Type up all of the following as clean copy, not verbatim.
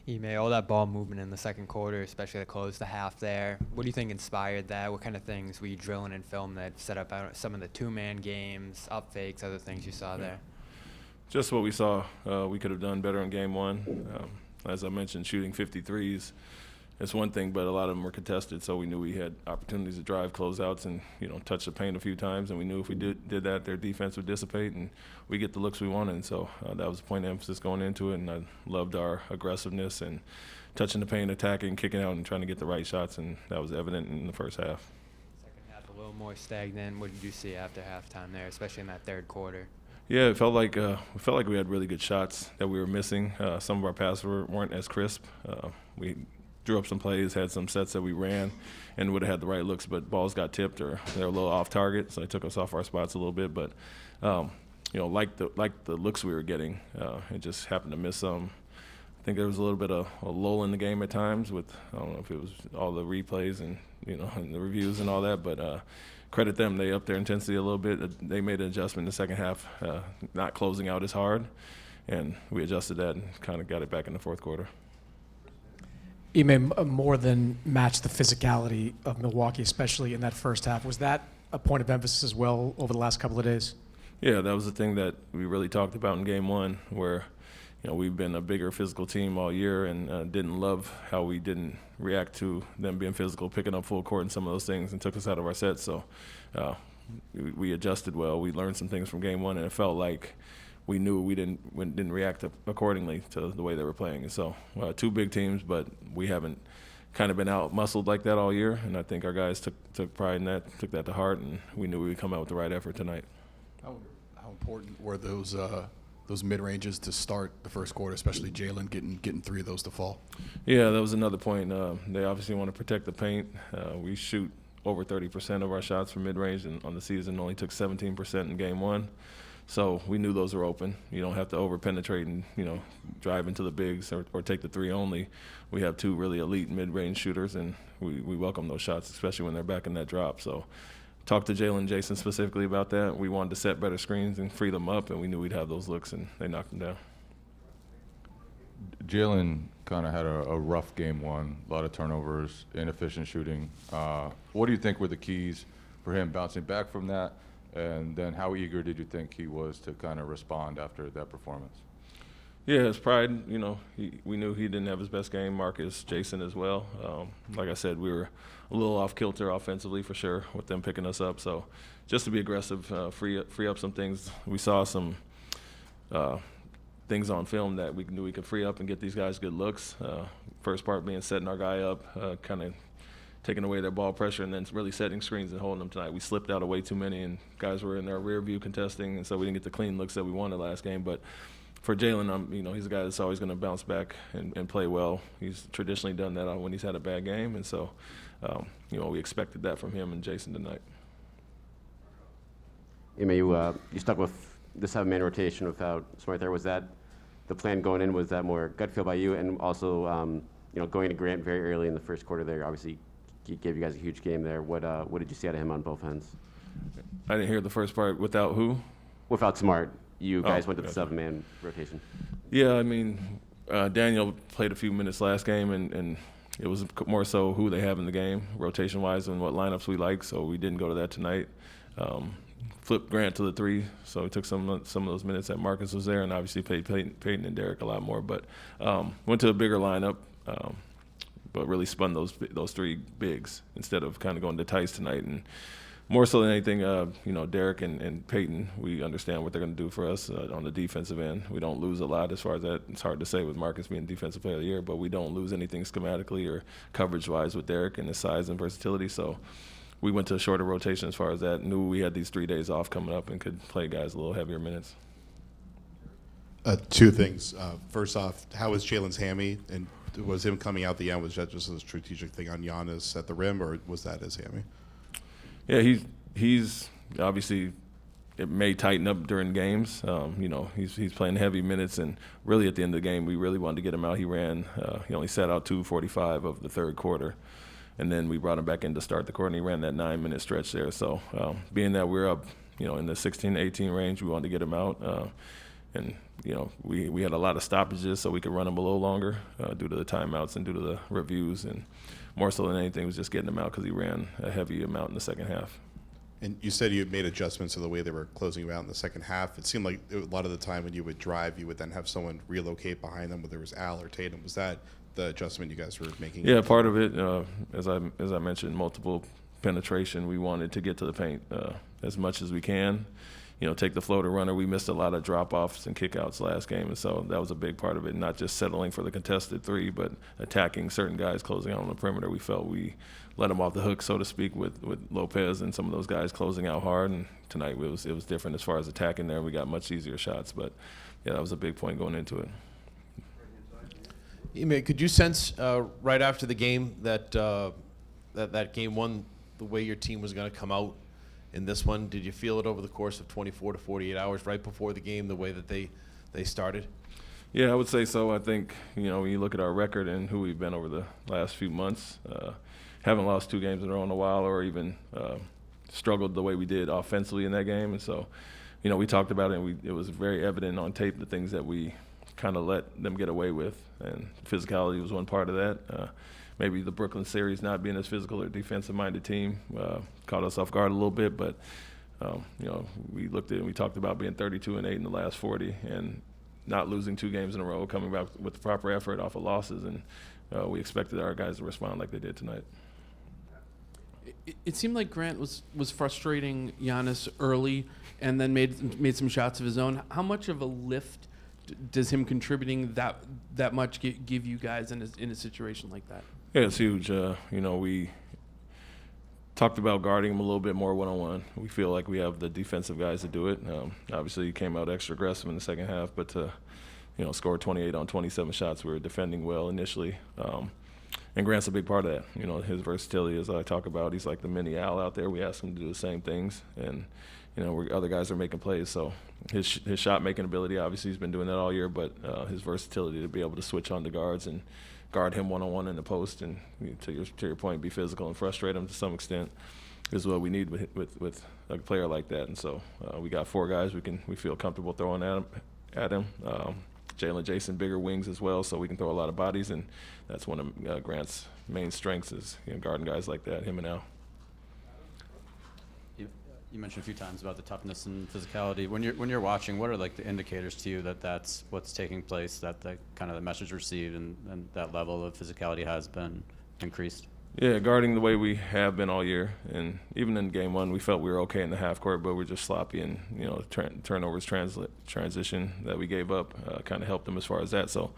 Ime, all that ball movement in the second quarter, especially to close the half there. What do you think inspired that? What kind of things were you drilling in film that set up some of the two-man games, up fakes, other things you saw there? Just what we saw. We could have done better in game one. As I mentioned, shooting 53s. It's one thing, but a lot of them were contested, so we knew we had opportunities to drive closeouts and, touch the paint a few times, and we knew if we did that, their defense would dissipate and we get the looks we wanted. And so that was a point of emphasis going into it, and I loved our aggressiveness and touching the paint, attacking, kicking out, and trying to get the right shots, and that was evident in the first half. Second half a little more stagnant. What did you see after halftime there, especially in that third quarter? Yeah, it felt like we had really good shots that we were missing. Some of our passes weren't as crisp. We drew up some plays, had some sets that we ran, and would have had the right looks, but balls got tipped or they're a little off target, so they took us off our spots a little bit. But like the looks we were getting, it just happened to miss some. I think there was a little bit of a lull in the game at times with, I don't know if it was all the replays and and the reviews and all that, but credit them. They upped their intensity a little bit. They made an adjustment in the second half, not closing out as hard, and we adjusted that and kind of got it back in the fourth quarter. Ime, more than matched the physicality of Milwaukee, especially in that first half. Was that a point of emphasis as well over the last couple of days? Yeah, that was the thing that we really talked about in game one, where we've been a bigger physical team all year and didn't love how we didn't react to them being physical, picking up full court and some of those things, and took us out of our sets. So we adjusted well. We learned some things from game one, and it felt like we knew we didn't react accordingly to the way they were playing. And so two big teams, but we haven't kind of been out-muscled like that all year, and I think our guys took pride in that, took that to heart, and we knew we would come out with the right effort tonight. How important were those mid-ranges to start the first quarter, especially Jalen getting three of those to fall? Yeah, that was another point. They obviously want to protect the paint. We shoot over 30% of our shots from mid-range, and on the season only took 17% in game one. So we knew those were open. You don't have to over-penetrate and, drive into the bigs or take the three only. We have two really elite mid-range shooters, and we welcome those shots, especially when they're back in that drop. So talked to Jalen and Jason specifically about that. We wanted to set better screens and free them up, and we knew we'd have those looks, and they knocked them down. Jalen kind of had a rough game one, a lot of turnovers, inefficient shooting. What do you think were the keys for him bouncing back from that? And then how eager did you think he was to kind of respond after that performance? Yeah, his pride, we knew he didn't have his best game. Marcus, Jason as well. Like I said, we were a little off kilter offensively for sure with them picking us up. So just to be aggressive, free up some things. We saw some things on film that we knew we could free up and get these guys good looks. First part being setting our guy up, kind of taking away their ball pressure, and then really setting screens and holding them tonight. We slipped out of way too many, and guys were in our rear view contesting, and so we didn't get the clean looks that we wanted last game. But for Jalen, he's a guy that's always going to bounce back and play well. He's traditionally done that when he's had a bad game, and so we expected that from him and Jason tonight. Ime, you stuck with the seven-man rotation without Smart there. Was that the plan going in? Was that more gut feel by you? And also, going to Grant very early in the first quarter there, obviously he gave you guys a huge game there. What did you see out of him on both ends? I didn't hear the first part. Without who? Without Smart. You guys went to the seven-man rotation. Yeah, Daniel played a few minutes last game, and it was more so who they have in the game, rotation-wise, and what lineups we like, so we didn't go to that tonight. Flipped Grant to the three, so we took some of those minutes that Marcus was there, and obviously paid Peyton and Derek a lot more. But went to a bigger lineup, but really spun those three bigs instead of kind of going to Tice tonight. And more so than anything, Derek and Peyton, we understand what they're going to do for us on the defensive end. We don't lose a lot as far as that. It's hard to say with Marcus being Defensive Player of the Year, but we don't lose anything schematically or coverage-wise with Derek and his size and versatility. So we went to a shorter rotation as far as that. Knew we had these 3 days off coming up and could play guys a little heavier minutes. Two things. First off, how was Jalen's hammy? And was him coming out the end, was that just a strategic thing on Giannis at the rim, or was that his hammy? Yeah, he's obviously, it may tighten up during games. He's playing heavy minutes, and really at the end of the game, we really wanted to get him out. He only sat out 2:45 of the third quarter, and then we brought him back in to start the quarter, and he ran that 9-minute stretch there. So being that we're up, in the 16-18 range, we wanted to get him out. And, we had a lot of stoppages so we could run them a little longer due to the timeouts and due to the reviews. And more so than anything was just getting him out because he ran a heavy amount in the second half. And you said you had made adjustments to the way they were closing you out in the second half. It seemed like a lot of the time when you would drive, you would then have someone relocate behind them, whether it was Al or Tatum. Was that the adjustment you guys were making? Yeah, part of it, as I mentioned, multiple penetration. We wanted to get to the paint as much as we can. Take the floater runner. We missed a lot of drop-offs and kickouts last game, and so that was a big part of it, not just settling for the contested three, but attacking certain guys closing out on the perimeter. We felt we let them off the hook, so to speak, with Lopez and some of those guys closing out hard, and tonight it was different as far as attacking there. We got much easier shots, but, yeah, that was a big point going into it. Ime, could you sense right after the game that that game one, the way your team was going to come out in this one? Did you feel it over the course of 24 to 48 hours right before the game, the way that they started? Yeah, I would say so. I think, when you look at our record and who we've been over the last few months, haven't lost 2 games in a row in a while or even struggled the way we did offensively in that game. And so, we talked about it, and it was very evident on tape the things that we kind of let them get away with, and physicality was one part of that. Maybe the Brooklyn series not being as physical or defensive-minded team caught us off guard a little bit, but we looked at it and we talked about being 32-8 in the last 40 and not losing 2 games in a row, coming back with the proper effort off of losses, and we expected our guys to respond like they did tonight. It seemed like Grant was frustrating Giannis early and then made some shots of his own. How much of a lift does him contributing that much give you guys in a situation like that? Yeah, it's huge. We talked about guarding him a little bit more one-on-one. We feel like we have the defensive guys to do it. Obviously, he came out extra aggressive in the second half, but to score 28 on 27 shots, we were defending well initially. And Grant's a big part of that. His versatility, as I talk about, he's like the mini Al out there. We ask him to do the same things, and other guys are making plays. So his shot-making ability, obviously, he's been doing that all year, but his versatility to be able to switch on the guards and guard him one-on-one in the post and, to your point, be physical and frustrate him to some extent is what we need with a player like that. And so we got 4 guys we feel comfortable throwing at him. Jalen, Jason, bigger wings as well, so we can throw a lot of bodies, and that's one of Grant's main strengths is guarding guys like that, him and Al. You mentioned a few times about the toughness and physicality. When you're watching, what are like the indicators to you that that's what's taking place, that the kind of the message received and that level of physicality has been increased? Yeah, guarding the way we have been all year, and even in game 1, we felt we were okay in the half court, but we're just sloppy, and turnovers, transition that we gave up kind of helped them as far as that. So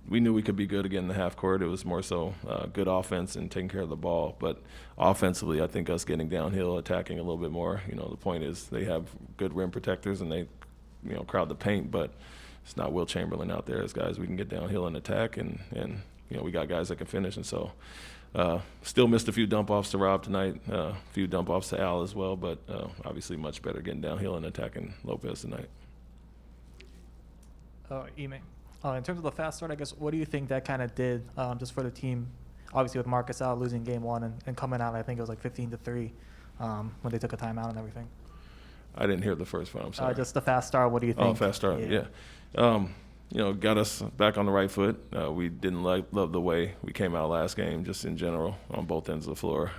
we knew we could be good again in the half court. It was more so good offense and taking care of the ball. But offensively, I think us getting downhill, attacking a little bit more. The point is they have good rim protectors and they, crowd the paint. But it's not Will Chamberlain out there as guys we can get downhill and attack. And we got guys that can finish. And so still missed a few dump-offs to Rob tonight, a few dump-offs to Al as well. But obviously much better getting downhill and attacking Lopez tonight. Ime. In terms of the fast start, I guess, what do you think that kind of did just for the team? Obviously, with Marcus out losing game 1 and coming out, I think it was like 15-3 when they took a timeout and everything. I didn't hear the first one. I'm sorry. Just the fast start. What do you think? Oh, fast start. Yeah. Got us back on the right foot. We didn't love the way we came out last game, just in general on both ends of the floor,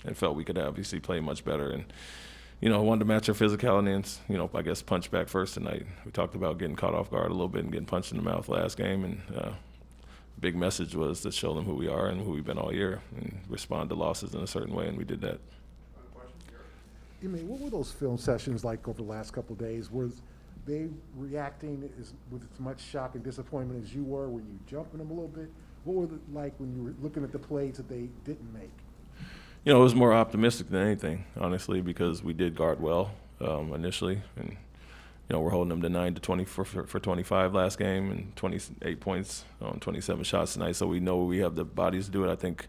and felt we could obviously play much better. And wanted to match our physicality and, I guess punch back first tonight. We talked about getting caught off guard a little bit and getting punched in the mouth last game. And big message was to show them who we are and who we've been all year and respond to losses in a certain way, and we did that. What were those film sessions like over the last couple of days? Was they reacting with as much shock and disappointment as you were? Were you jumping them a little bit? What was it like when you were looking at the plays that they didn't make? It was more optimistic than anything, honestly, because we did guard well initially. And, we're holding them to 9 to 20 for 25 last game and 28 points on 27 shots tonight. So we know we have the bodies to do it. I think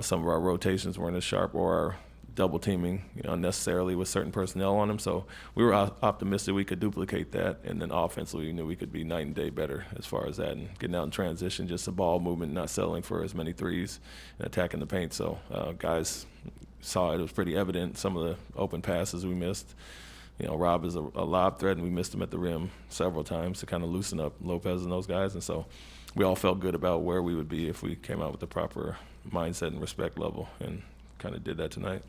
some of our rotations weren't as sharp or our double teaming unnecessarily with certain personnel on them. So we were optimistic we could duplicate that. And then offensively, we knew we could be night and day better as far as that. And getting out in transition, just the ball movement, not settling for as many threes and attacking the paint. So guys saw it. It was pretty evident. Some of the open passes we missed. Rob is a lob threat, and we missed him at the rim several times to kind of loosen up Lopez and those guys. And so we all felt good about where we would be if we came out with the proper mindset and respect level, and kind of did that tonight.